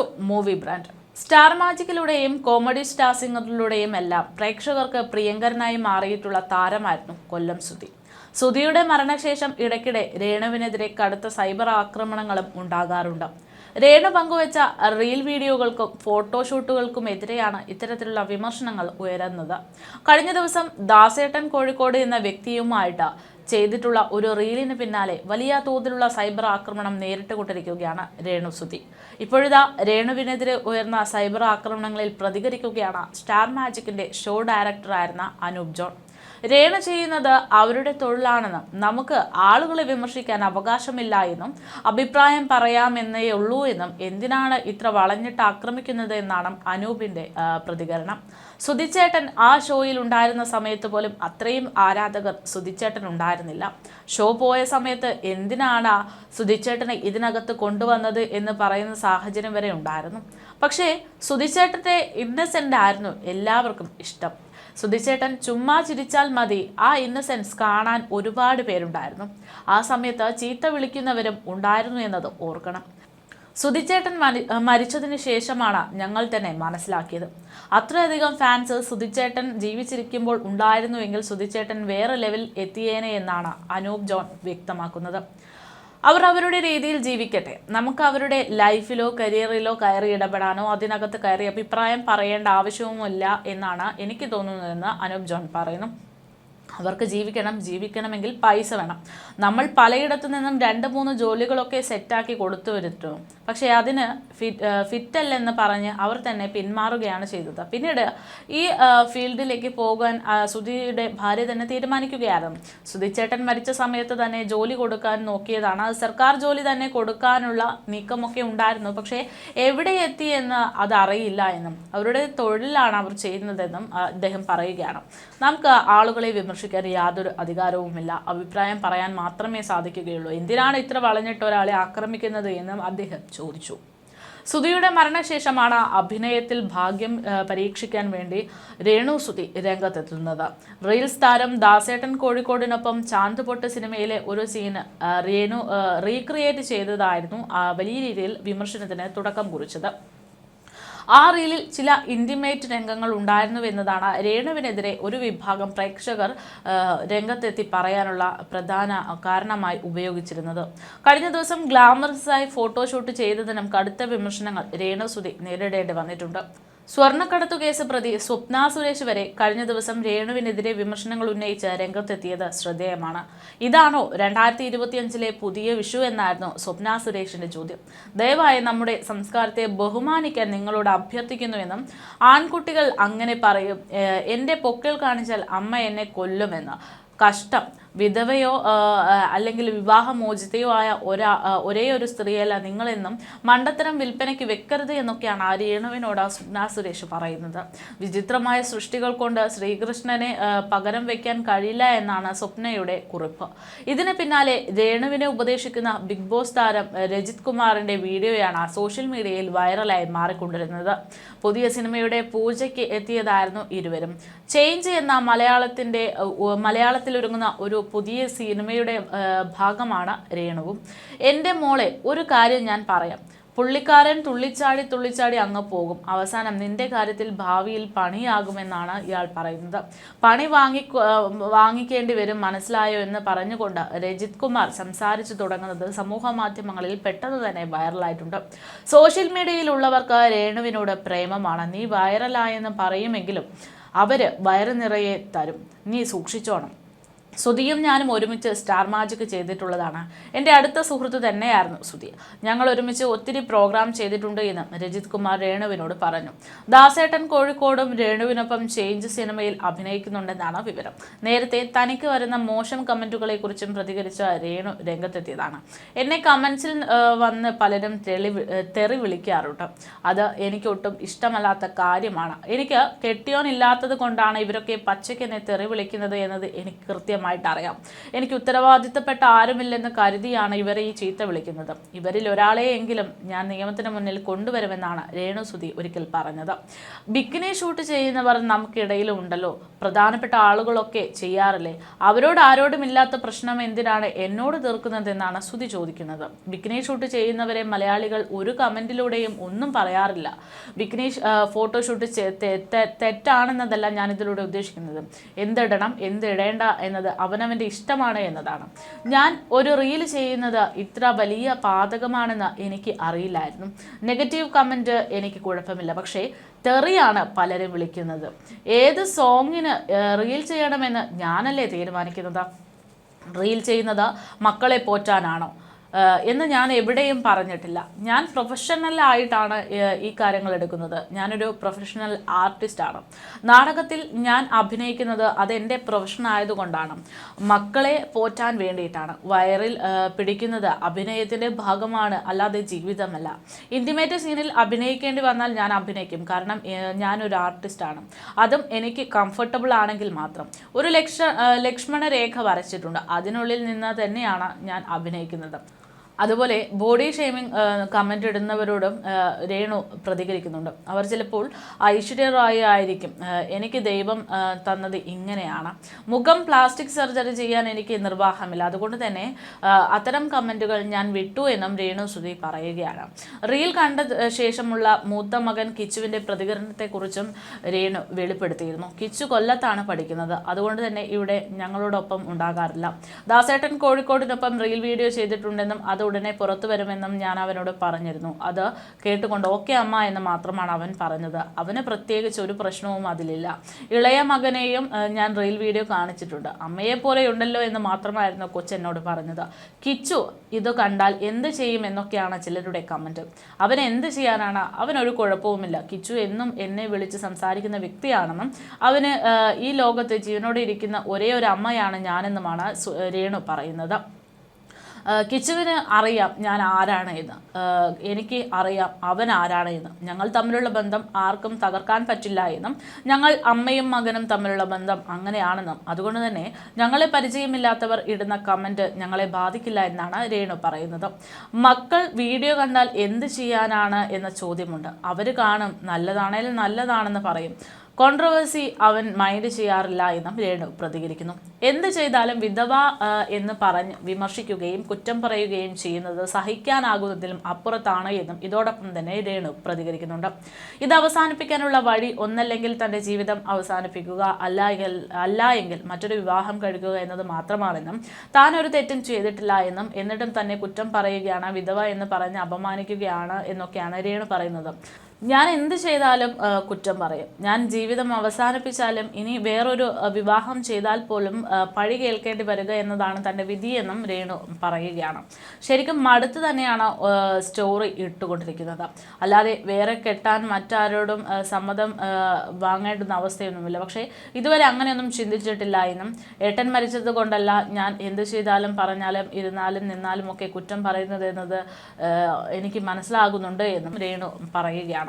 To movie brand. Star മാജിക്കിലൂടെയും comedy star സിംഗറിലൂടെയും എല്ലാം പ്രേക്ഷകർക്ക് പ്രിയങ്കരനായി മാറിയിട്ടുള്ള താരമായിരുന്നു കൊല്ലം സുധി. സുധിയുടെ മരണശേഷം ഇടയ്ക്കിടെ രേണുവിനെതിരെ കടുത്ത സൈബർ ആക്രമണങ്ങളും ഉണ്ടാകാറുണ്ട്. രേണു പങ്കുവച്ച റീൽ വീഡിയോകൾക്കും ഫോട്ടോഷൂട്ടുകൾക്കുമെതിരെയാണ് ഇത്തരത്തിലുള്ള വിമർശനങ്ങൾ ഉയരുന്നത്. കഴിഞ്ഞ ദിവസം ദാസേട്ടൻ കോഴിക്കോട് എന്ന വ്യക്തിയുമായിട്ട് ചെയ്തിട്ടുള്ള ഒരു റീലിന് പിന്നാലെ വലിയ തോതിലുള്ള സൈബർ ആക്രമണം നേരിട്ട് കൊണ്ടിരിക്കുകയാണ് രേണു സുധി. ഇപ്പോഴിതാ രേണുവിനെതിരെ ഉയർന്ന സൈബർ ആക്രമണങ്ങളിൽ പ്രതികരിക്കുകയാണ് സ്റ്റാർ മാജിക്കിന്റെ ഷോ ഡയറക്ടറായിരുന്ന അനൂപ് ജോൺ. രേണു ചെയ്യുന്നത് അവരുടെ തൊഴിലാണെന്നും നമുക്ക് ആളുകളെ വിമർശിക്കാൻ അവകാശമില്ല എന്നും അഭിപ്രായം പറയാമെന്നേ ഉള്ളൂ എന്നും എന്തിനാണ് ഇത്ര വളഞ്ഞിട്ട് ആക്രമിക്കുന്നത് എന്നാണ് അനൂപിന്റെ പ്രതികരണം. സുധിച്ചേട്ടൻ ആ ഷോയിൽ ഉണ്ടായിരുന്ന സമയത്ത് പോലും അത്രയും ആരാധകർ സുധിച്ചേട്ടൻ ഉണ്ടായിരുന്നില്ല. ഷോ പോയ സമയത്ത് എന്തിനാണ് സുധിച്ചേട്ടനെ ഇതിനകത്ത് കൊണ്ടുവന്നത് എന്ന് പറയുന്ന സാഹചര്യം വരെ ഉണ്ടായിരുന്നു. പക്ഷേ സുധിച്ചേട്ടന്റെ ഇന്നസെന്റ് ആയിരുന്നു എല്ലാവർക്കും ഇഷ്ടം. സുധിച്ചേട്ടൻ ചുമ്മാ ചിരിച്ചാൽ മതി, ആ ഇന്നസെൻസ് കാണാൻ ഒരുപാട് പേരുണ്ടായിരുന്നു. ആ സമയത്ത് ചീത്ത വിളിക്കുന്നവരും ഉണ്ടായിരുന്നു എന്നത് ഓർക്കണം. സുധിച്ചേട്ടൻ മരിച്ചതിന് ശേഷമാണ് ഞങ്ങൾ തന്നെ മനസ്സിലാക്കിയത്. അത്രയധികം ഫാൻസ് സുധിച്ചേട്ടൻ ജീവിച്ചിരിക്കുമ്പോൾ ഉണ്ടായിരുന്നുവെങ്കിൽ സുധിച്ചേട്ടൻ വേറെ ലെവൽ എത്തിയേനെ എന്നാണ് അനൂപ് ജോൺ വ്യക്തമാക്കുന്നത്. അവർ അവരുടെ രീതിയിൽ ജീവിക്കട്ടെ, നമുക്ക് അവരുടെ ലൈഫിലോ കരിയറിലോ കയറി ഇടപെടാനോ അതിനകത്ത് കയറി അഭിപ്രായം പറയേണ്ട ആവശ്യവുമില്ല എന്നാണ് എനിക്ക് തോന്നുന്നതെന്ന് അനൂപ് ജോൺ പറയുന്നു. അവർക്ക് ജീവിക്കണമെങ്കിൽ പൈസ വേണം. നമ്മൾ പലയിടത്തു നിന്നും 2-3 ജോലികളൊക്കെ സെറ്റാക്കി കൊടുത്തു വരുന്നു. പക്ഷേ അതിന് ഫിറ്റല്ലെന്ന് പറഞ്ഞ് അവർ തന്നെ പിന്മാറുകയാണ് ചെയ്തത്. പിന്നീട് ഈ ഫീൽഡിലേക്ക് പോകാൻ സുധിയുടെ ഭാര്യ തന്നെ തീരുമാനിക്കുകയായിരുന്നു. സുധിച്ചേട്ടൻ മരിച്ച സമയത്ത് തന്നെ ജോലി കൊടുക്കാൻ നോക്കിയതാണ്. അത് സർക്കാർ ജോലി തന്നെ കൊടുക്കാനുള്ള നീക്കമൊക്കെ ഉണ്ടായിരുന്നു. പക്ഷേ എവിടെ എത്തി എന്ന് അതറിയില്ല എന്നും അവരുടെ തൊഴിലാണ് അവർ ചെയ്യുന്നതെന്നും അദ്ദേഹം പറയുകയാണ്. നമുക്ക് ആളുകളെ വിമർശിക്കാൻ യാതൊരു അധികാരവുമില്ല, അഭിപ്രായം പറയാൻ മാത്രമേ സാധിക്കുകയുള്ളൂ. എന്തിനാണ് ഇത്ര വളഞ്ഞിട്ട് ഒരാളെ ആക്രമിക്കുന്നത് എന്നും അദ്ദേഹം ചോദിച്ചു. സുധിയുടെ മരണശേഷമാണ് അഭിനയത്തിൽ ഭാഗ്യം പരീക്ഷിക്കാൻ വേണ്ടി രേണു സുധി രംഗത്തെത്തുന്നത്. റീൽസ് താരം ദാസേട്ടൻ കോഴിക്കോടിനൊപ്പം ചാന്ത് പൊട്ട് സിനിമയിലെ ഒരു സീന് രേണു റീക്രിയേറ്റ് ചെയ്തതായിരുന്നു വലിയ രീതിയിൽ വിമർശനത്തിന് തുടക്കം കുറിച്ചത്. ആ റീലിൽ ചില ഇൻറ്റിമേറ്റ് രംഗങ്ങൾ ഉണ്ടായിരുന്നുവെന്നതാണ് രേണുവിനെതിരെ ഒരു വിഭാഗം പ്രേക്ഷകർ രംഗത്തെത്തി പറയാനുള്ള പ്രധാന കാരണമായി ഉപയോഗിച്ചിരുന്നത്. കഴിഞ്ഞ ദിവസം ഗ്ലാമറസായി ഫോട്ടോഷൂട്ട് ചെയ്തതിനും കടുത്ത വിമർശനങ്ങൾ രേണു സുധി നേരിടേണ്ടി വന്നിട്ടുണ്ട്. സ്വർണ്ണക്കടത്തു കേസ് പ്രതി സ്വപ്ന സുരേഷ് വരെ കഴിഞ്ഞ ദിവസം രേണുവിനെതിരെ വിമർശനങ്ങൾ ഉന്നയിച്ച് രംഗത്തെത്തിയത് ശ്രദ്ധേയമാണ്. ഇതാണോ 2025 പുതിയ വിഷു എന്നായിരുന്നു സ്വപ്ന സുരേഷിന്റെ ചോദ്യം. ദയവായി നമ്മുടെ സംസ്കാരത്തെ ബഹുമാനിക്കാൻ നിങ്ങളോട് അഭ്യർത്ഥിക്കുന്നുവെന്നും ആൺകുട്ടികൾ അങ്ങനെ പറയും, എൻ്റെ പൊക്കിൾ കാണിച്ചാൽ അമ്മ എന്നെ കൊല്ലുമെന്ന്, കഷ്ടം, വിധവയോ അല്ലെങ്കിൽ വിവാഹമോചിതയോ ആയ ഒരേ ഒരു സ്ത്രീയല്ല നിങ്ങളെന്നും മണ്ടത്തരം വിൽപ്പനയ്ക്ക് വെക്കരുത് എന്നൊക്കെയാണ് ആ രേണുവിനോട് സ്വപ്ന സുരേഷ് പറയുന്നത്. വിചിത്രമായ സൃഷ്ടികൾ കൊണ്ട് ശ്രീകൃഷ്ണനെ പകരം വയ്ക്കാൻ കഴിയില്ല എന്നാണ് സ്വപ്നയുടെ കുറിപ്പ്. ഇതിന് പിന്നാലെ രേണുവിനെ ഉപദേശിക്കുന്ന ബിഗ് ബോസ് താരം രജിത് കുമാറിന്റെ വീഡിയോയാണ് സോഷ്യൽ മീഡിയയിൽ വൈറലായി മാറിക്കൊണ്ടിരുന്നത്. പുതിയ സിനിമയുടെ പൂജയ്ക്ക് എത്തിയതായിരുന്നു ഇരുവരും. ചേഞ്ച് എന്ന മലയാളത്തിൽ ഒരുങ്ങുന്ന ഒരു പുതിയ സിനിമയുടെ ഭാഗമാണ് രേണുവും. എൻ്റെ മോളെ, ഒരു കാര്യം ഞാൻ പറയാം, പുള്ളിക്കാരൻ തുള്ളിച്ചാടി അങ്ങ് പോകും, അവസാനം നിന്റെ കാര്യത്തിൽ ഭാവിയിൽ പണിയാകുമെന്നാണ് ഇയാൾ പറയുന്നത്. പണി വാങ്ങിക്കേണ്ടി വരും, മനസ്സിലായോ എന്ന് പറഞ്ഞുകൊണ്ട് രജിത് കുമാർ സംസാരിച്ചു തുടങ്ങുന്നത് സമൂഹ മാധ്യമങ്ങളിൽ പെട്ടെന്ന് തന്നെ വൈറലായിട്ടുണ്ട്. സോഷ്യൽ മീഡിയയിലുള്ളവർക്ക് രേണുവിനോട് പ്രേമമാണ്. നീ വൈറലായെന്ന് പറയുമെങ്കിലും അവര് വയറ് നിറയെ തരും, നീ സൂക്ഷിച്ചോണം. സുധിയും ഞാനും ഒരുമിച്ച് സ്റ്റാർ മാജിക് ചെയ്തിട്ടുള്ളതാണ്. എൻ്റെ അടുത്ത സുഹൃത്ത് തന്നെയായിരുന്നു സുധി. ഞങ്ങൾ ഒരുമിച്ച് ഒത്തിരി പ്രോഗ്രാം ചെയ്തിട്ടുണ്ട് എന്നും രജിത് കുമാർ രേണുവിനോട് പറഞ്ഞു. ദാസേട്ടൻ കോഴിക്കോടും രേണുവിനൊപ്പം ചേഞ്ച് സിനിമയിൽ അഭിനയിക്കുന്നുണ്ടെന്നാണ് വിവരം. നേരത്തെ തനിക്ക് വരുന്ന മോശം കമൻറ്റുകളെ കുറിച്ചും പ്രതികരിച്ച രേണു രംഗത്തെത്തിയതാണ്. എന്നെ കമൻസിൽ വന്ന് പലരും തെറി വിളിക്കാറുണ്ട്. അത് എനിക്ക് ഒട്ടും ഇഷ്ടമല്ലാത്ത കാര്യമാണ്. എനിക്ക് കെട്ടിയോനില്ലാത്തത് കൊണ്ടാണ് ഇവരൊക്കെ പച്ചയ്ക്ക് എന്നെ തെറി വിളിക്കുന്നത് എന്നത് എനിക്ക് കൃത്യമായി കൃത്യമായിട്ട് അറിയാം. എനിക്ക് ഉത്തരവാദിത്തപ്പെട്ട ആരുമില്ലെന്ന് കരുതിയാണ് ഇവരെ ഈ ചീത്ത വിളിക്കുന്നത്. ഇവരിൽ ഒരാളെയെങ്കിലും ഞാൻ നിയമത്തിന് മുന്നിൽ കൊണ്ടുവരുമെന്നാണ് രേണുസുതി ഒരിക്കൽ പറഞ്ഞത്. ബിക്കിനി ഷൂട്ട് ചെയ്യുന്നവർ നമുക്കിടയിലും ഉണ്ടല്ലോ, പ്രധാനപ്പെട്ട ആളുകളൊക്കെ ചെയ്യാറില്ലേ, അവരോട് ആരോടുമില്ലാത്ത പ്രശ്നം എന്തിനാണ് എന്നോട് തീർക്കുന്നതെന്നാണ് സുതി ചോദിക്കുന്നത്. ബിക്കിനി ഷൂട്ട് ചെയ്യുന്നവരെ മലയാളികൾ ഒരു കമന്റിലൂടെയും ഒന്നും പറയാറില്ല. ബിക്കിനി ഫോട്ടോഷൂട്ട് തെറ്റാണെന്നതല്ല ഞാൻ ഇതിലൂടെ ഉദ്ദേശിക്കുന്നത്. എന്തിടണം എന്തിടേണ്ട എന്നത് അവനവൻ്റെ ഇഷ്ടമാണ് എന്നതാണ്. ഞാൻ ഒരു റീൽ ചെയ്യുന്നത് ഇത്ര വലിയ പാതകമാണെന്ന് എനിക്ക് അറിയില്ലായിരുന്നു. നെഗറ്റീവ് കമൻറ്റ് എനിക്ക് കുഴപ്പമില്ല, പക്ഷേ തെറിയാണ് പലരും വിളിക്കുന്നത്. ഏത് സോങ്ങിന് റീൽ ചെയ്യണമെന്ന് ഞാനല്ലേ തീരുമാനിക്കുന്നത്? റീൽ ചെയ്യുന്നത് മക്കളെ പോറ്റാനാണോ എന്ന് ഞാൻ എവിടെയും പറഞ്ഞിട്ടില്ല. ഞാൻ പ്രൊഫഷണലായിട്ടാണ് ഈ കാര്യങ്ങൾ എടുക്കുന്നത്. ഞാനൊരു പ്രൊഫഷണൽ ആർട്ടിസ്റ്റാണ്. നാടകത്തിൽ ഞാൻ അഭിനയിക്കുന്നത് അതെൻ്റെ പ്രൊഫഷൻ ആയതുകൊണ്ടാണ്, മക്കളെ പോറ്റാൻ വേണ്ടിയിട്ടാണ്. വയറിൽ പിടിക്കുന്നത് അഭിനയത്തിൻ്റെ ഭാഗമാണ്, അല്ലാതെ ജീവിതമല്ല. ഇൻറ്റിമേറ്റ് സീനിൽ അഭിനയിക്കേണ്ടി വന്നാൽ ഞാൻ അഭിനയിക്കും, കാരണം ഞാനൊരു ആർട്ടിസ്റ്റാണ്. അതും എനിക്ക് കംഫർട്ടബിൾ ആണെങ്കിൽ മാത്രം. ഒരു ലക്ഷ്മണ രേഖ വരച്ചിട്ടുണ്ട്, അതിനുള്ളിൽ നിന്ന് തന്നെയാണ് ഞാൻ അഭിനയിക്കുന്നത്. അതുപോലെ ബോഡി ഷെയ്മിങ് കമൻ്റ് ഇടുന്നവരോടും രേണു പ്രതികരിക്കുന്നുണ്ട്. അവർ ചിലപ്പോൾ ഐശ്വര്യ റായ് ആയിരിക്കും. എനിക്ക് ദൈവം തന്നത് ഇങ്ങനെയാണ്. മുഖം പ്ലാസ്റ്റിക് സർജറി ചെയ്യാൻ എനിക്ക് നിർവാഹമില്ല, അതുകൊണ്ട് തന്നെ അത്തരം കമൻറ്റുകൾ ഞാൻ വിട്ടു എന്നും രേണുസുതി പറയുകയാണ്. റീൽ കണ്ട ശേഷമുള്ള മൂത്ത മകൻ കിച്ചുവിൻ്റെ പ്രതികരണത്തെക്കുറിച്ചും രേണു വെളിപ്പെടുത്തിയിരുന്നു. കിച്ചു കൊല്ലത്താണ് പഠിക്കുന്നത്, അതുകൊണ്ട് തന്നെ ഇവിടെ ഞങ്ങളോടൊപ്പം ഉണ്ടാകാറില്ല. ദാസേട്ടൻ കോഴിക്കോടിനൊപ്പം റീൽ വീഡിയോ ചെയ്തിട്ടുണ്ടെന്നും അത് ഉടനെ പുറത്തു വരുമെന്നും ഞാൻ അവനോട് പറഞ്ഞിരുന്നു. അത് കേട്ടുകൊണ്ട് ഓക്കെ അമ്മ എന്ന് മാത്രമാണ് അവൻ പറഞ്ഞത്. അവന് പ്രത്യേകിച്ച് ഒരു പ്രശ്നവും അതിലില്ല. ഇളയ മകനെയും ഞാൻ റീൽ വീഡിയോ കാണിച്ചിട്ടുണ്ട്. അമ്മയെ പോലെ ഉണ്ടല്ലോ എന്ന് മാത്രമായിരുന്നു കൊച്ചെന്നോട് പറഞ്ഞത്. കിച്ചു ഇത് കണ്ടാൽ എന്ത് ചെയ്യും എന്നൊക്കെയാണ് ചിലരുടെ കമൻറ്റ്. അവൻ എന്ത് ചെയ്യാനാണ്? അവനൊരു കുഴപ്പവുമില്ല. കിച്ചു എന്നും എന്നെ വിളിച്ച് സംസാരിക്കുന്ന വ്യക്തിയാണെന്നും അവന് ഈ ലോകത്ത് ജീവനോടെ ഇരിക്കുന്ന ഒരേ ഒരു അമ്മയാണ് ഞാനെന്നുമാണ് രേണു പറയുന്നത്. കിച്ചുവിന് അറിയാം ഞാൻ ആരാണ് എന്ന്, എനിക്ക് അറിയാം അവൻ ആരാണ് എന്ന്. ഞങ്ങൾ തമ്മിലുള്ള ബന്ധം ആർക്കും തകർക്കാൻ പറ്റില്ല എന്നും, ഞങ്ങൾ അമ്മയും മകനും തമ്മിലുള്ള ബന്ധം അങ്ങനെയാണെന്നും, അതുകൊണ്ട് തന്നെ ഞങ്ങളെ പരിചയമില്ലാത്തവർ ഇടുന്ന കമൻറ്റ് ഞങ്ങളെ ബാധിക്കില്ല എന്നാണ് രേണു പറയുന്നത്. മക്കൾ വീഡിയോ കണ്ടാൽ എന്ത് ചെയ്യാനാണ് എന്ന ചോദ്യമുണ്ട്. അവർ കാണും, നല്ലതാണേലും നല്ലതാണെന്ന് പറയും. കോൺട്രവേഴ്സി അവൻ മൈൻഡ് ചെയ്യാറില്ല എന്നും രേണു പ്രതികരിക്കുന്നു. എന്ത് ചെയ്താലും വിധവ എന്ന് പറഞ്ഞ് വിമർശിക്കുകയും കുറ്റം പറയുകയും ചെയ്യുന്നത് സഹിക്കാനാകുന്നതിലും അപ്പുറത്താണ് എന്നും ഇതോടൊപ്പം തന്നെ രേണു പ്രതികരിക്കുന്നുണ്ട്. ഇത് അവസാനിപ്പിക്കാനുള്ള വഴി ഒന്നല്ലെങ്കിൽ തൻ്റെ ജീവിതം അവസാനിപ്പിക്കുക, അല്ല എങ്കിൽ മറ്റൊരു വിവാഹം കഴിക്കുക എന്നത് മാത്രമാണെന്നും, താൻ ഒരു തെറ്റും ചെയ്തിട്ടില്ല എന്നും, എന്നിട്ടും തന്നെ കുറ്റം പറയുകയാണ്, വിധവ എന്ന് പറഞ്ഞ് അപമാനിക്കുകയാണ് എന്നൊക്കെയാണ് രേണു പറയുന്നത്. ഞാൻ എന്ത് ചെയ്താലും കുറ്റം പറയും. ഞാൻ ജീവിതം അവസാനിപ്പിച്ചാലും ഇനി വേറൊരു വിവാഹം ചെയ്താൽ പോലും പഴി കേൾക്കേണ്ടി വരിക എന്നതാണ് തൻ്റെ വിധിയെന്നും രേണു പറയുകയാണ്. ശരിക്കും മടുത്ത് തന്നെയാണ് സ്റ്റോറി ഇട്ടുകൊണ്ടിരിക്കുന്നത്. അല്ലാതെ വേറെ കെട്ടാൻ മറ്റാരോടും സമ്മതം വാങ്ങേണ്ടുന്ന അവസ്ഥയൊന്നുമില്ല. പക്ഷേ ഇതുവരെ അങ്ങനെയൊന്നും ചിന്തിച്ചിട്ടില്ല എന്നും, ഏട്ടൻ മരിച്ചത് കൊണ്ടല്ല ഞാൻ എന്ത് ചെയ്താലും പറഞ്ഞാലും ഇരുന്നാലും നിന്നാലും ഒക്കെ കുറ്റം പറയുന്നത് എന്നത് എനിക്ക് മനസ്സിലാകുന്നുണ്ട് എന്നും രേണു പറയുകയാണ്.